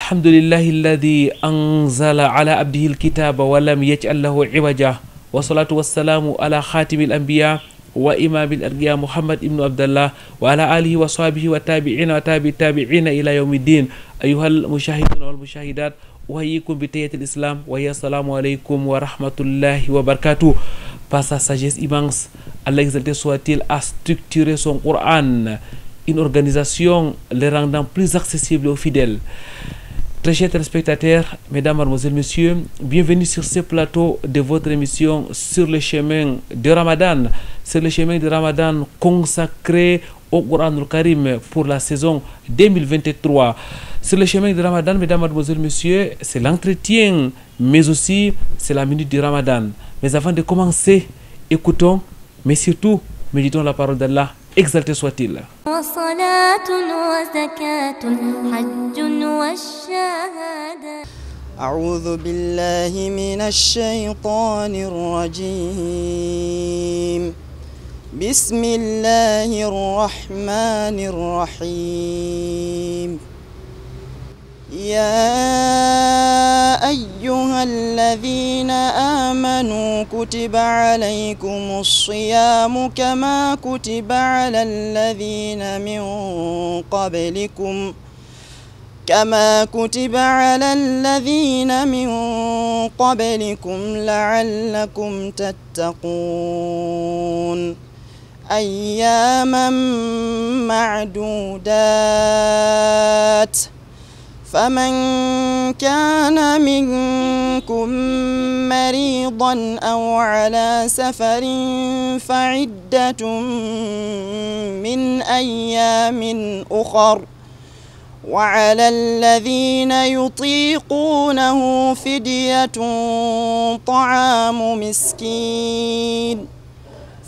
الحمد لله الذي أنزل على عبده الكتاب ولم يجعل له عوجا والصلاة والسلام على خاتم الأنبياء وإمام الأنبياء محمد بن عبد الله وعلى آله وصحبه والتابعين التابعين إلى يوم الدين. أيها المشاهدون والمشاهدات، أحييكم بتحية الإسلام وهي السلام عليكم ورحمة الله وبركاته. Par sa sagesse immense, Allah exalté soit-il, a structuré son Coran, une organisation les rendant plus accessibles aux fidèles. Très chers téléspectateurs, mesdames, mademoiselles, messieurs, bienvenue sur ce plateau de votre émission Sur le chemin de Ramadan. Sur le chemin de Ramadan consacré au Coran al-Karim pour la saison 2023. Sur le chemin de Ramadan, mesdames, mademoiselles, messieurs, c'est l'entretien, mais aussi c'est la minute du Ramadan. Mais avant de commencer, écoutons, mais surtout, méditons la parole d'Allah. Exalté soit-il. أعوذ بالله من الشيطان الرجيم. بسم الله الرحمن الرحيم. يا أيها الذين آمنوا كتب عليكم الصيام كما كتب على الذين من قبلكم لعلكم تتقون أياما معدودات. فمن كان منكم مريضا أو على سفر فعدة من أيام أخر، وعلى الذين يطيقونه فدية طعام مسكين،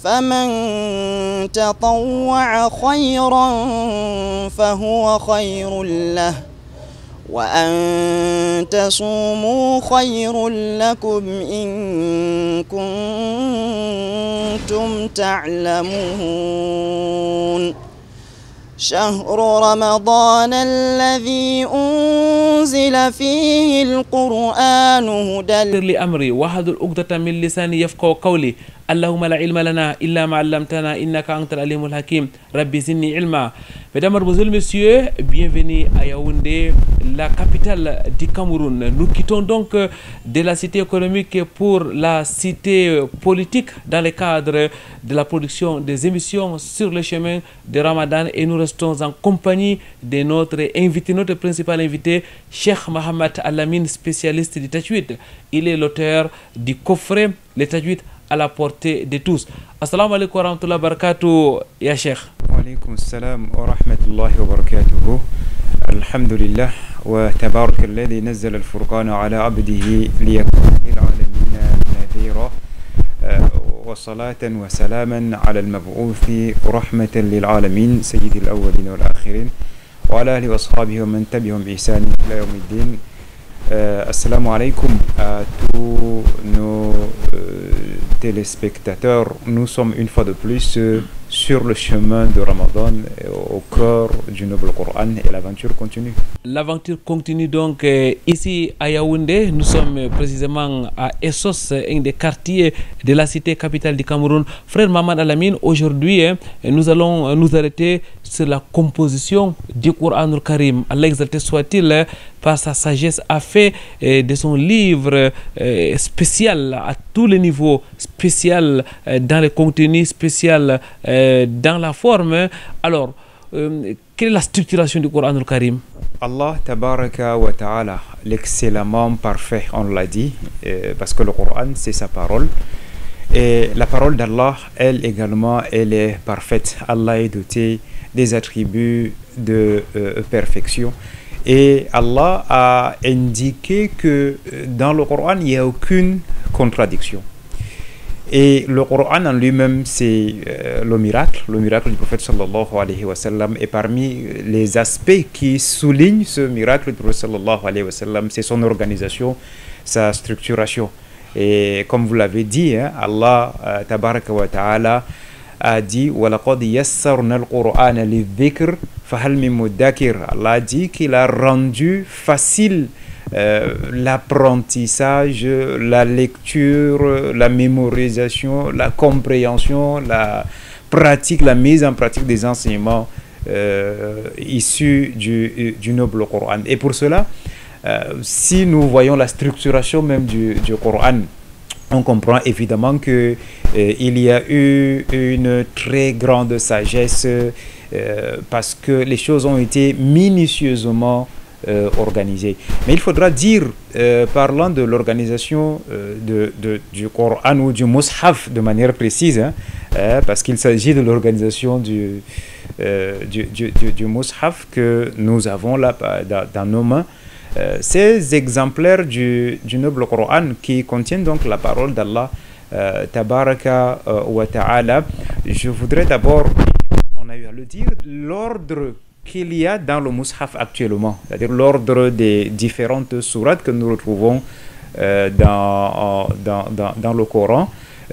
فمن تطوع خيرا فهو خير له، وأن تصوموا خير لكم إن كنتم تعلمون. شهر رمضان الذي أنزل فيه القرآن هدى لأمري واحد عقدة من لساني يفقهوا قولي. اللهم لا علم لنا إلا ما علمتنا إنك أنت العليم الحكيم ربي زدني علما. Mesdames, Mademoiselles, Messieurs, bienvenue à Yaoundé, la capitale du Cameroun. Nous quittons donc de la cité économique pour la cité politique dans le cadre de la production des émissions sur le chemin de Ramadan et nous restons en compagnie de notre invité, notre principal invité, Cheikh Mohamed Al-Amin, spécialiste du Tajwid. Il est l'auteur du coffret Le Tajwid à la portée de tous. Assalamu alaikum wa rahmatullahi wa barakatuh, ya Cheikh. Wa alaikum salam wa rahmatullahi wa barakatuh. Alhamdulillah wa tabarak alladhi nazzala al-furqana ala abdihi liyakuna lil alamin nadhira. Wa salatan wa salaman ala al-mab'uthi rahmatan lil alamin sayyidil awwalin wal akhirin wa ala alihi wa ashabihi wa man tabi'ahum bi ihsan ila yawmiddin. Assalamu alaikum à tous nos téléspectateurs. Nous sommes une fois de plus sur le chemin de Ramadan au cœur du noble Coran et l'aventure continue. L'aventure continue donc ici à Yaoundé. Nous sommes précisément à Essos, un des quartiers de la cité capitale du Cameroun. Frère Mohamed Al-Amin, aujourd'hui nous allons nous arrêter sur la composition du Coran al-Karim. Allah exalté soit-il, par sa sagesse a fait de son livre spécial à tous les niveaux, spécial dans le contenu, spécial dans la forme. Alors, quelle est la structuration du Coran al-Karim? Allah tabaraka wa ta'ala, l'excellemment parfait, on l'a dit, parce que le Coran c'est sa parole. Et la parole d'Allah, elle également, elle est parfaite. Allah est doté des attributs de perfection. Et Allah a indiqué que dans le Coran, il n'y a aucune contradiction. Et le Coran en lui-même, c'est le miracle du prophète sallallahu alayhi wa sallam. Et parmi les aspects qui soulignent ce miracle du prophète sallallahu alayhi wa sallam, c'est son organisation, sa structuration. Et comme vous l'avez dit, hein, Allah tabaraka wa ta'ala a dit وَلَقَدْ يَسَّرْنَا الْقُرْآنَ لِلذِّكْرِ فَهَلْ مِن مُدَّكِرٍ. Allah a dit qu'il a rendu facile l'apprentissage, la lecture, la mémorisation, la compréhension, la pratique, la mise en pratique des enseignements issus du noble Coran. Et pour cela, si nous voyons la structuration même du Coran, on comprend évidemment que il y a eu une très grande sagesse parce que les choses ont été minutieusement organisées. Mais il faudra dire, parlant de l'organisation du Coran ou du Mus'haf de manière précise, parce qu'il s'agit de l'organisation du Mus'haf que nous avons là dans nos mains. Ces exemplaires du noble Coran qui contiennent donc la parole d'Allah Tabaraka wa Ta'ala, je voudrais d'abord, on a eu à le dire, l'ordre qu'il y a dans le Mus'haf actuellement, c'est-à-dire l'ordre des différentes sourates que nous retrouvons dans le Coran.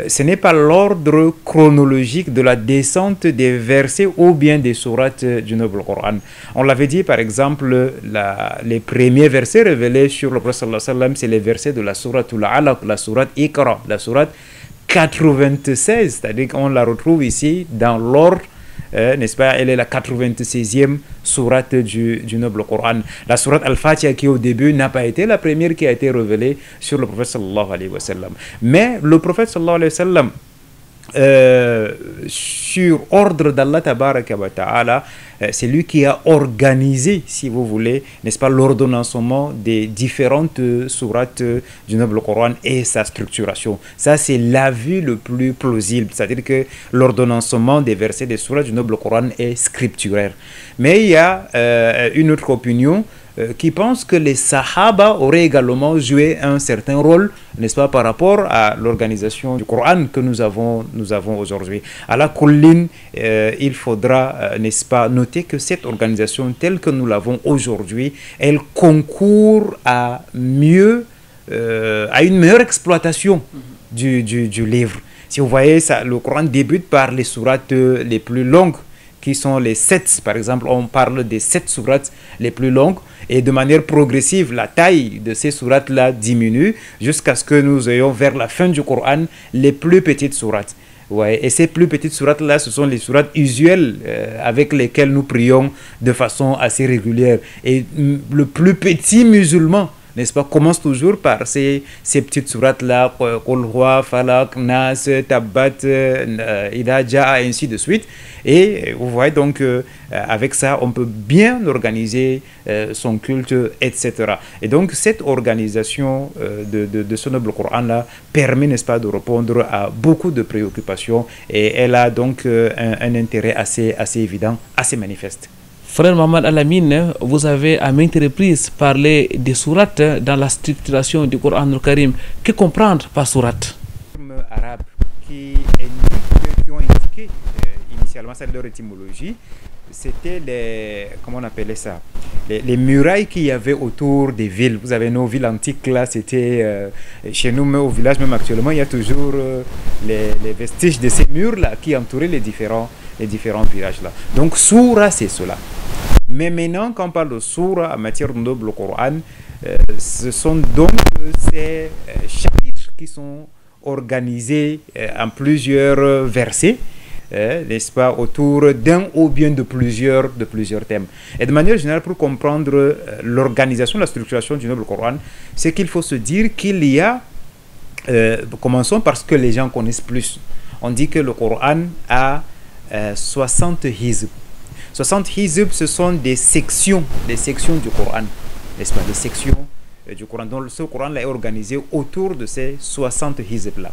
Ce n'est pas l'ordre chronologique de la descente des versets ou bien des sourates du noble Coran. On l'avait dit par exemple, les premiers versets révélés sur le prophète sallallahu alayhi wa sallam, c'est les versets de la sourate Al-Alaq, la sourate Iqra, la sourate 96, c'est-à-dire qu'on la retrouve ici dans l'ordre, n'est-ce pas, elle est la 96e sourate du noble Coran. La sourate Al-Fatiha qui au début n'a pas été la première qui a été révélée sur le prophète sallallahu alayhi wa sallam. Mais le prophète sallallahu alayhi wa sallam, sur ordre d'Allah Tabaraka wa Ta'ala, c'est lui qui a organisé, si vous voulez, n'est-ce pas, l'ordonnancement des différentes sourates du noble Coran et sa structuration. Ça, c'est l'avis le plus plausible, c'est-à-dire que l'ordonnancement des versets des sourates du noble Coran est scripturaire. Mais il y a une autre opinion qui pense que les Sahaba auraient également joué un certain rôle, n'est-ce pas, par rapport à l'organisation du Coran que nous avons aujourd'hui. À la colline, il faudra, n'est-ce pas, noter que cette organisation telle que nous l'avons aujourd'hui, elle concourt à une meilleure exploitation du livre. Si vous voyez, ça, le Coran débute par les sourates les plus longues, qui sont les 7, par exemple, on parle des 7 sourates les plus longues, et de manière progressive, la taille de ces sourates-là diminue jusqu'à ce que nous ayons vers la fin du Coran les plus petites sourates. Ouais, et ces plus petites sourates-là, ce sont les sourates usuelles avec lesquelles nous prions de façon assez régulière. Et le plus petit musulman, n'est-ce pas, commence toujours par ces petites sourates-là, Qul Huwa, Falaq, Nas, Tabbat, Idha Jaa, et ainsi de suite. Et vous voyez donc, avec ça, on peut bien organiser son culte, etc. Et donc, cette organisation de ce noble Coran-là permet, n'est-ce pas, de répondre à beaucoup de préoccupations. Et elle a donc un intérêt assez évident, assez manifeste. Frère Mohamed Al-Amin, vous avez à maintes reprises parlé des sourates dans la structuration du Coran al-Karim. Que comprendre par sourate? Les termes arabes qui ont indiqué initialement, c'est leur étymologie, c'était comment on appelait ça, les murailles qu'il y avait autour des villes. Vous avez nos villes antiques là, c'était chez nous, mais au village même actuellement, il y a toujours les vestiges de ces murs là qui entouraient les différents villages là. Donc soura, c'est cela. Mais maintenant, quand on parle de soura en matière de noble Coran, ce sont donc ces chapitres qui sont organisés en plusieurs versets, n'est-ce pas, autour d'un ou bien de plusieurs thèmes. Et de manière générale, pour comprendre l'organisation, la structuration du noble Coran, c'est qu'il faut se dire qu'il y a, commençons par ce que les gens connaissent plus. On dit que le Coran a 60 hizb. 60 hizb, ce sont des sections du Coran, n'est-ce pas, des sections du Coran. Donc ce Coran-là est organisé autour de ces 60 hizb-là.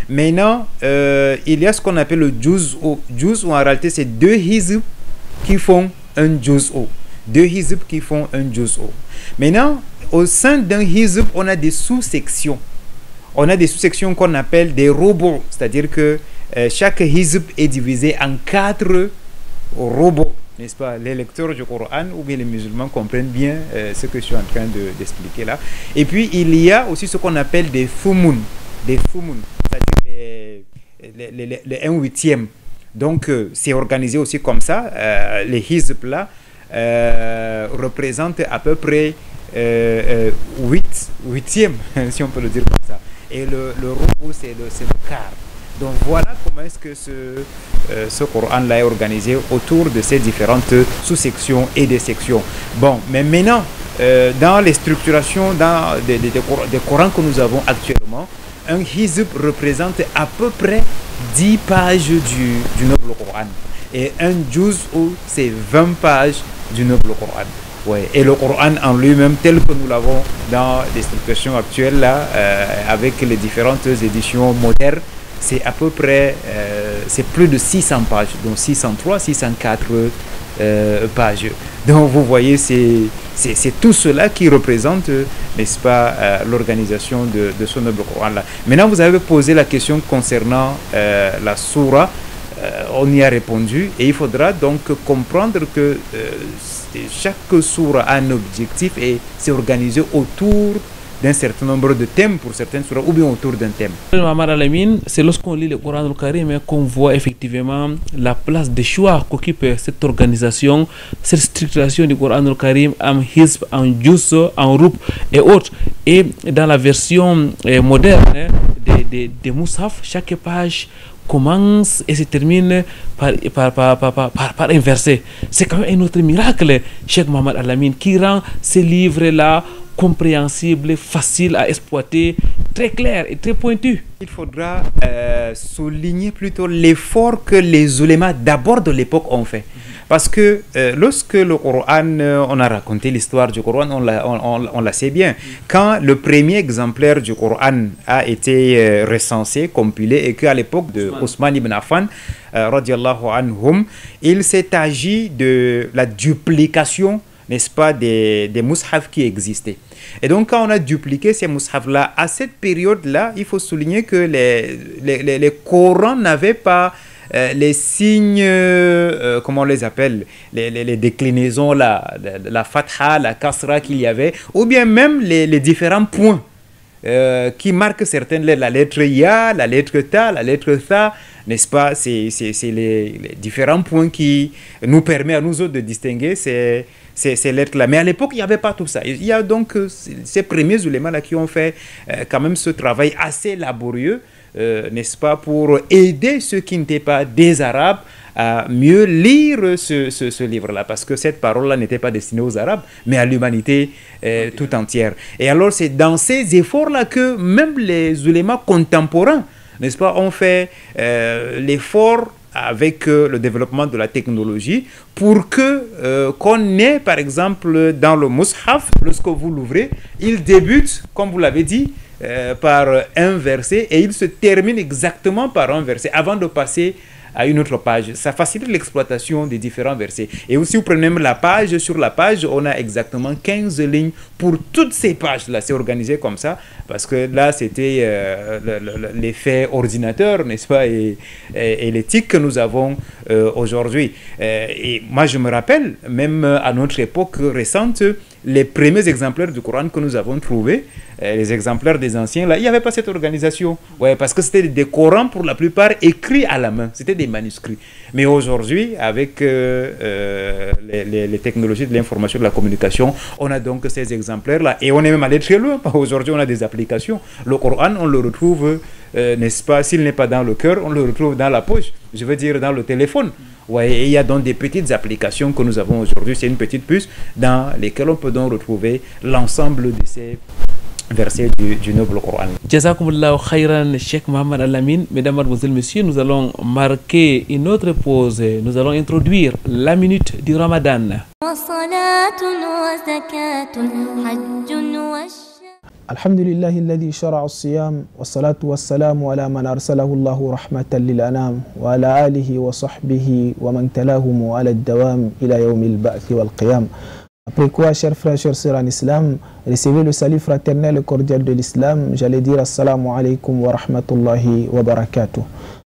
Maintenant, il y a ce qu'on appelle le juz'u. Juz'u, en réalité, c'est 2 hizb qui font un juz'u. 2 hizb qui font un juz'u. Maintenant, au sein d'un hizb, on a des sous-sections. On a des sous-sections qu'on appelle des rubu', c'est-à-dire que chaque hizb est divisé en 4 rubu', n'est-ce pas? Les lecteurs du Coran ou bien les musulmans comprennent bien ce que je suis en train d'expliquer là. Et puis, il y a aussi ce qu'on appelle des thumun, c'est-à-dire les 1/8 Donc, c'est organisé aussi comme ça. Les hizb là représentent à peu près 8e, si on peut le dire comme ça. Et le rubu, c'est le quart. Donc voilà comment est-ce que ce Coran-là est organisé autour de ces différentes sous-sections et des sections. Bon, mais maintenant, dans les structurations des Corans que nous avons actuellement, un hizb représente à peu près 10 pages du noble Coran. Et un juz'u, c'est 20 pages du noble Coran. Ouais. Et le Coran en lui-même, tel que nous l'avons dans les structurations actuelles, là, avec les différentes éditions modernes, c'est à peu près, c'est plus de 600 pages, donc 603, 604 pages. Donc vous voyez, c'est tout cela qui représente, n'est-ce pas, l'organisation de ce noble Coran-là. Maintenant, vous avez posé la question concernant la sourate. On y a répondu et il faudra donc comprendre que chaque sourate a un objectif et c'est organisé autour d'un certain nombre de thèmes pour certaines sourates ou bien autour d'un thème. C'est lorsqu'on lit le Coran al-Karim qu'on voit effectivement la place de choix qu'occupe cette organisation, cette structuration du Coran al-Karim en hizb, en juz, en rub et autres. Et dans la version moderne des Mus'haf, chaque page commence et se termine par un verset. C'est quand même un autre miracle, Cheikh Mohamed Al-Amin, qui rend ces livres-là compréhensibles, faciles à exploiter, très clairs et très pointus. Il faudra souligner plutôt l'effort que les ulémas d'abord de l'époque ont fait. Parce que lorsque le Coran, on a raconté l'histoire du Coran, on la sait bien. Quand le premier exemplaire du Coran a été recensé, compilé, et qu'à l'époque de Ousmane ibn Affan, radiallahu anhum, il s'est agi de la duplication, n'est-ce pas, des mushaf qui existaient. Et donc, quand on a dupliqué ces mushaf-là, à cette période-là, il faut souligner que les Corans n'avaient pas les signes, comment on les appelle, les déclinaisons, la fatha, la kasra qu'il y avait, ou bien même les différents points qui marquent certaines lettres, la lettre ya, la lettre ta, la lettre tha, n'est-ce pas? C'est les différents points qui nous permettent à nous autres de distinguer ces lettres-là. Mais à l'époque, il n'y avait pas tout ça. Il y a donc ces premiers ulémas-là qui ont fait quand même ce travail assez laborieux, n'est-ce pas, pour aider ceux qui n'étaient pas des Arabes à mieux lire ce livre-là, parce que cette parole-là n'était pas destinée aux Arabes, mais à l'humanité tout entière. Et alors, c'est dans ces efforts-là que même les ulémas contemporains, n'est-ce pas, ont fait l'effort avec le développement de la technologie pour que qu'on ait, par exemple, dans le Mus'haf, lorsque vous l'ouvrez, il débute, comme vous l'avez dit, par un verset et il se termine exactement par un verset avant de passer à une autre page. Ça facilite l'exploitation des différents versets. Et aussi, vous prenez la page, sur la page, on a exactement 15 lignes pour toutes ces pages-là. C'est organisé comme ça, parce que là, c'était l'effet ordinateur, n'est-ce pas, et l'éthique que nous avons aujourd'hui. Et moi, je me rappelle, même à notre époque récente, les premiers exemplaires du Coran que nous avons trouvés, les exemplaires des anciens, là, il n'y avait pas cette organisation. Ouais, parce que c'était des Corans pour la plupart écrits à la main. C'était des manuscrits. Mais aujourd'hui, avec les technologies de l'information, de la communication, on a donc ces exemplaires-là. Et on est même allé très loin. Aujourd'hui, on a des applications. Le Coran, on le retrouve, n'est-ce pas, s'il n'est pas dans le cœur, on le retrouve dans la poche. Je veux dire, dans le téléphone. Ouais, et il y a donc des petites applications que nous avons aujourd'hui. C'est une petite puce dans lesquelles on peut donc retrouver l'ensemble de ces versets du noble Coran. Jazakumullahu khairan, Cheikh Mohamed Al-Amin. Mesdames, Mademoiselles, Messieurs, nous allons marquer une autre pause. Nous allons introduire la minute du Ramadan. الحمد لله الذي شرع الصيام والصلاة والسلام على من أرسله الله رحمة للأنام وعلى آله وصحبه ومن تلاهم على الدوام إلى يوم البعث والقيام. Après quoi, chers frères, chers sœurs en islam, recevez le salut fraternel et cordial de l'islam. J'allais dire assalamu alaikum wa rahmatullahi wa barakatuh.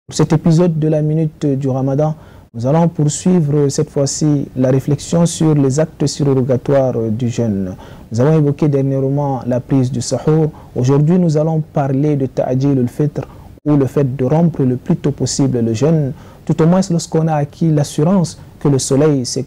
Pour cet épisode de la minute du Ramadan, nous allons poursuivre cette fois-ci la réflexion sur les actes surrogatoires du jeûne. Nous avons évoqué dernièrement la prise du sahur. Aujourd'hui, nous allons parler de ta'jil al-fitr, ou le fait de rompre le plus tôt possible le jeûne, tout au moins lorsqu'on a acquis l'assurance que le soleil s'est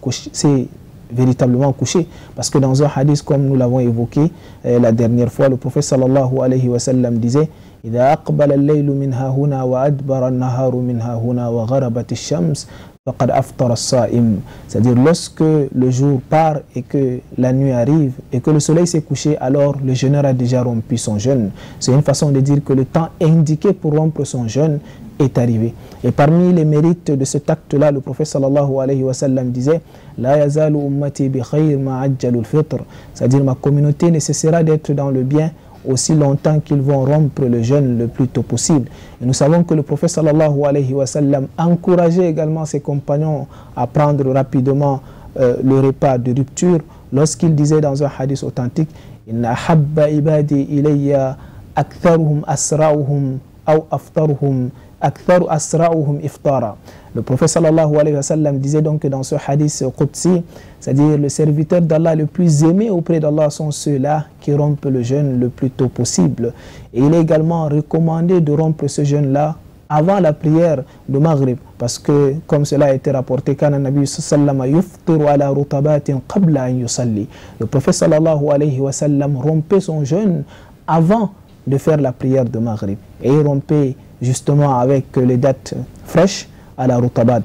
véritablement couché. Parce que dans un hadith, comme nous l'avons évoqué la dernière fois, le prophète sallallahu alayhi wa sallam disait إذا أقبل الليل من ها هنا وأدبر النهار من ها هنا وغربت الشمس فقد أفطر الصائم. C'est-à-dire lorsque le jour part et que la nuit arrive et que le soleil s'est couché, alors le jeûneur a déjà rompu son jeûne. C'est une façon de dire que le temps indiqué pour rompre son jeûne est arrivé. Et parmi les mérites de cet acte-là, le prophète sallallahu alayhi wa sallam disait La yazalu ummati bi khayr ma ajjalu al-fitr. C'est-à-dire ma communauté ne cessera d'être dans le bien aussi longtemps qu'ils vont rompre le jeûne le plus tôt possible. Et nous savons que le prophète sallallahu alayhi wa sallam encourageait également ses compagnons à prendre rapidement le repas de rupture lorsqu'il disait dans un hadith authentique Inna habba ibadi ilayya aktharuhum asra'uhum aw aftaruhum aktharu asra'uhum iftara. Le prophète sallallahu alayhi wa sallam disait donc que dans ce hadith qudsi, c'est-à-dire le serviteur d'Allah le plus aimé auprès d'Allah sont ceux-là qui rompent le jeûne le plus tôt possible. Et il est également recommandé de rompre ce jeûne-là avant la prière de Maghrib, parce que comme cela a été rapporté, kana nabi sallallahu yuftiru ala rutabatin qabla an yusalli. Le prophète sallallahu alayhi wa sallam rompait son jeûne avant de faire la prière de Maghrib, et il rompait justement avec les dates fraîches à la rutabat.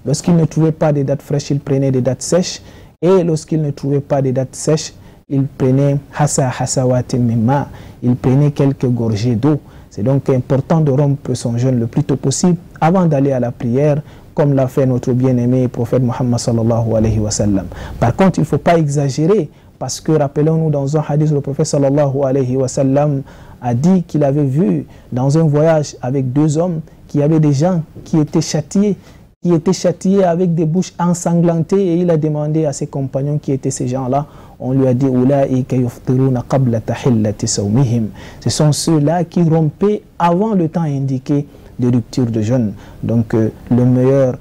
Lorsqu'il ne trouvait pas des dates fraîches, il prenait des dates sèches, et lorsqu'il ne trouvait pas des dates sèches, il prenait il prenait quelques gorgées d'eau. C'est donc important de rompre son jeûne le plus tôt possible avant d'aller à la prière, comme l'a fait notre bien-aimé prophète Muhammad sallallahu alayhi wa sallam. Par contre, il ne faut pas exagérer, parce que rappelons-nous, dans un hadith, le prophète sallallahu alayhi wa sallam a dit qu'il avait vu dans un voyage avec deux hommes qu'il y avait des gens qui étaient châtiés avec des bouches ensanglantées, et il a demandé à ses compagnons qui étaient ces gens-là. On lui a dit ce sont ceux-là qui rompaient avant le temps indiqué de rupture de jeûne. Donc le meilleur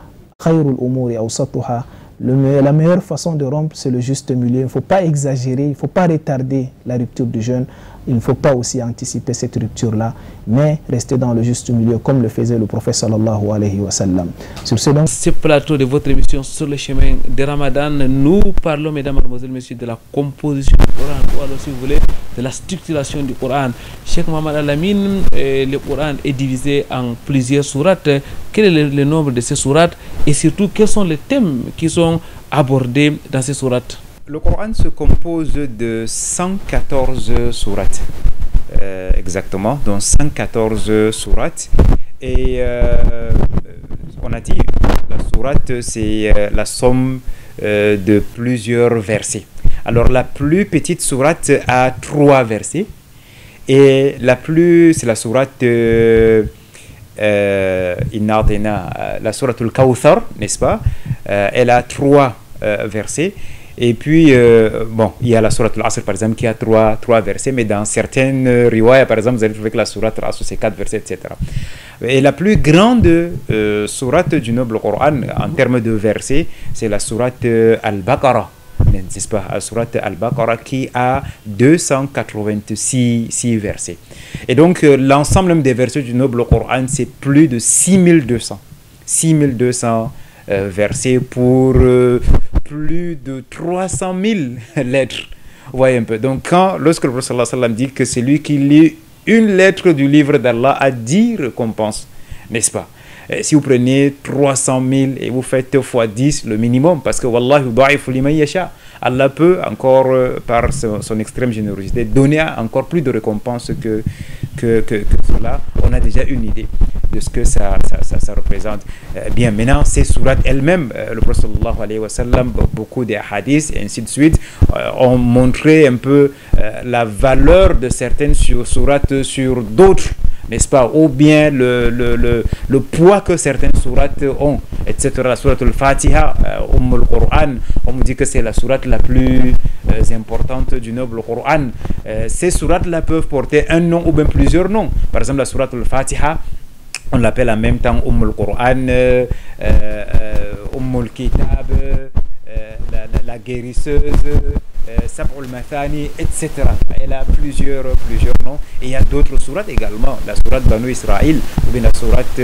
la meilleure façon de rompre, c'est le juste milieu. Il ne faut pas exagérer, il ne faut pas retarder la rupture du jeûne. Il ne faut pas aussi anticiper cette rupture-là, mais rester dans le juste milieu, comme le faisait le prophète sallallahu alayhi wa sallam. Sur ce plateau de votre émission Sur le chemin de Ramadan, nous parlons, mesdames, mademoiselles, messieurs, de la composition du Coran, ou alors, si vous voulez, de la structuration du Coran. Cheikh Mohamed Al-Amin, le Coran est divisé en plusieurs sourates. Quel est le nombre de ces sourates, et surtout, quels sont les thèmes qui sont abordés dans ces sourates? Le Coran se compose de 114 sourates, exactement, donc 114 sourates. Et on a dit, la sourate, c'est la somme de plusieurs versets. Alors la plus petite sourate a 3 versets, et la plus, c'est la sourate la sourate al-Kawthar, n'est-ce pas? Elle a 3 versets. Et puis, bon, il y a la sourate al-Asr, par exemple, qui a 3 versets, mais dans certaines riwayas, par exemple, vous allez trouver que la sourate al-Asr, c'est 4 versets, etc. Et la plus grande sourate du noble Coran, en termes de versets, c'est la sourate al-Baqarah, n'est-ce pas? La sourate al-Baqarah, qui a 286 versets. Et donc, l'ensemble des versets du noble Coran, c'est plus de 6200 versets pour plus de 300 000 lettres. Vous voyez un peu. Donc, lorsque le prophète sallallahu alayhi wa sallam dit que c'est lui qui lit une lettre du livre d'Allah a 10 récompenses, n'est-ce pas? Si vous prenez 300 000 et vous faites x 10 le minimum, parce que Wallahu da'ifu liman yasha, Allah peut encore, par son extrême générosité, donner encore plus de récompenses que cela. On a déjà une idée de ce que ça représente. Bien, maintenant, ces sourates elles-mêmes, le prophète sallallahu alayhi wa sallam, beaucoup de hadiths et ainsi de suite, ont montré un peu la valeur de certaines sourates sur d'autres, n'est-ce pas, ou bien le poids que certaines sourates ont, etc. La sourate al-Fatiha, al-Qur'an, on me dit que c'est la sourate la plus importante du noble Qur'an. Ces sourates-là peuvent porter un nom ou bien plusieurs noms. Par exemple, la sourate al-Fatiha, on l'appelle en même temps al-Qur'an, al-Kitab, la guérisseuse, Sab'ul Mathani, etc. Elle a plusieurs noms. Et il y a d'autres sourates également. La sourate Banu Israël, ou bien la sourate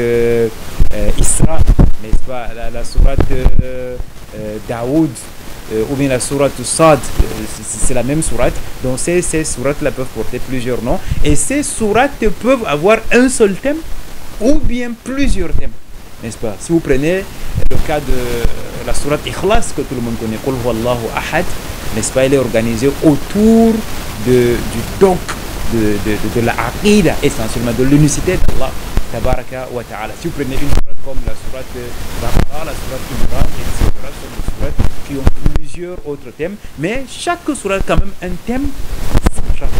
Isra, n'est-ce pas, la sourate Daoud, ou bien la sourate Sad, c'est la même sourate. Donc ces sourates-là peuvent porter plusieurs noms. Et ces sourates peuvent avoir un seul thème ou bien plusieurs thèmes, n'est-ce pas? Si vous prenez le cas de la sourate Ikhlas, que tout le monde connaît, Qul huwallahu ahad, n'est-ce pas, elle est organisée autour du donc de la aqida, essentiellement de l'unicité d'Allah tabaraka wa ta'ala. Si vous prenez une sourate comme la sourate Baqara, la sourate Imran, etc., sont des sourates qui ont plusieurs autres thèmes, mais chaque sourate a quand même un thème central,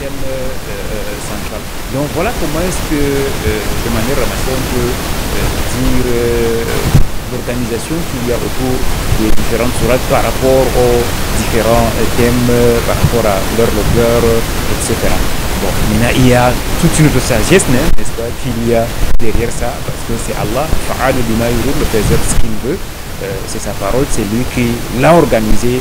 central. Donc voilà comment est-ce que de manière ramassée on peut dire l'organisation qu'il y a autour des différentes sourates par rapport aux différents thèmes, par rapport à leur longueur, etc. Bon, maintenant il y a toute une autre sagesse, n'est-ce pas, qu'il y a derrière ça, parce que c'est Allah, Fa'al bima yurid, le faiseur ce qu'il veut, c'est sa parole, c'est lui qui l'a organisé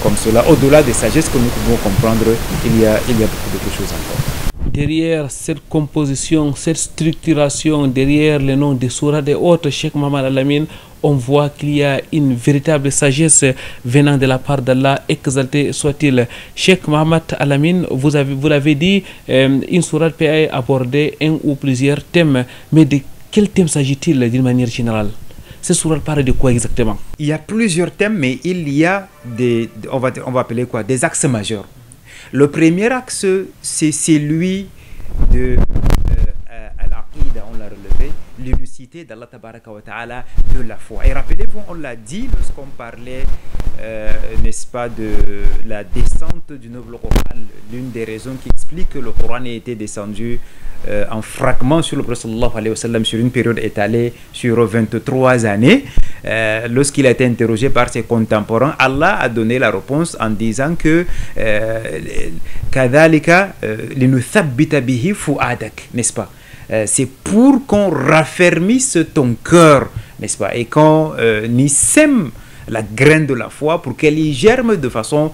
comme cela. Au-delà des sagesses que nous pouvons comprendre, il y a beaucoup d'autres choses encore. Derrière cette composition, cette structuration, derrière les noms des sourates et autres, Cheikh Mohamed Al-Amin, on voit qu'il y a une véritable sagesse venant de la part d'Allah, exalté soit-il. Cheikh Mohamed Al-Amin, vous l'avez dit, une sourate peut aborder un ou plusieurs thèmes, mais de quel thème s'agit-il d'une manière générale? Cette sourate parle de quoi exactement? Il y a plusieurs thèmes, mais il y a on va appeler quoi, des axes majeurs. Le premier axe, c'est celui de Al-Aqida, on l'a relevé, l'unicité d'Allah tabaraka wa ta'ala, de la foi. Et rappelez-vous, on l'a dit lorsqu'on parlait, n'est-ce pas, de la descente du Nouveau Coran. L'une des raisons qui explique que le Coran a été descendu en fragments sur le prophète sallallahu alayhi wa sallam sur une période étalée sur 23 années. Lorsqu'il a été interrogé par ses contemporains, Allah a donné la réponse en disant que kadhalika linuthabbita bihi fu'adak, n'est-ce pas? C'est pour qu'on raffermisse ton cœur, n'est-ce pas, et qu'on y sème la graine de la foi pour qu'elle y germe de façon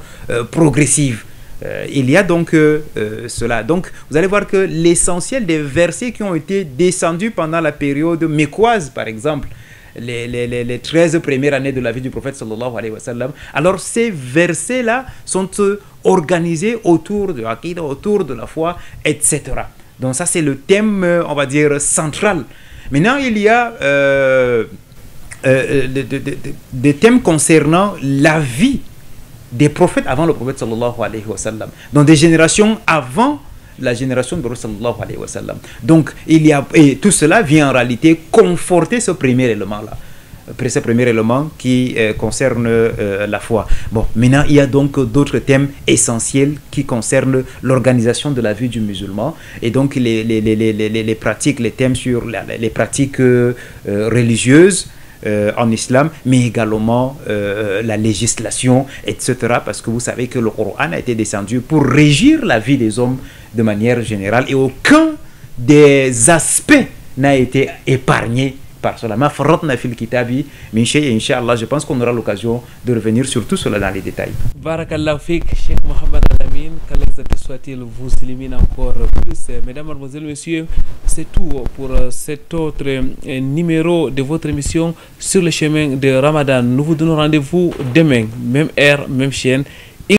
progressive. Il y a donc cela. Donc, vous allez voir que l'essentiel des versets qui ont été descendus pendant la période mécoise, par exemple, les 13 premières années de la vie du prophète sallallahu alayhi wa sallam, alors ces versets-là sont organisés autour de l'aqida, autour de la foi, etc. Donc ça, c'est le thème, on va dire, central. Maintenant, il y a des thèmes concernant la vie des prophètes avant le prophète sallallahu alayhi wa sallam, donc des générations avant la génération de prophète sallallahu alayhi wa sallam. Donc il y a, et tout cela vient en réalité conforter ce premier élément-là, ce premier élément qui concerne la foi. Bon, maintenant il y a donc d'autres thèmes essentiels qui concernent l'organisation de la vie du musulman, et donc les pratiques, les thèmes sur les pratiques religieuses en islam, mais également la législation, etc. Parce que vous savez que le Coran a été descendu pour régir la vie des hommes de manière générale, et aucun des aspects n'a été épargné par cela. Ma faratna fil kitabi min shay, Inch'Allah, je pense qu'on aura l'occasion de revenir sur tout cela dans les détails. Barakallahu fik, Cheikh Mohamed Al-Amin, qu'Allah soit-il vous illumine encore plus. Mesdames, Mademoiselles, Messieurs, c'est tout pour cet autre numéro de votre émission Sur le chemin de Ramadan. Nous vous donnons rendez-vous demain, même heure, même chaîne.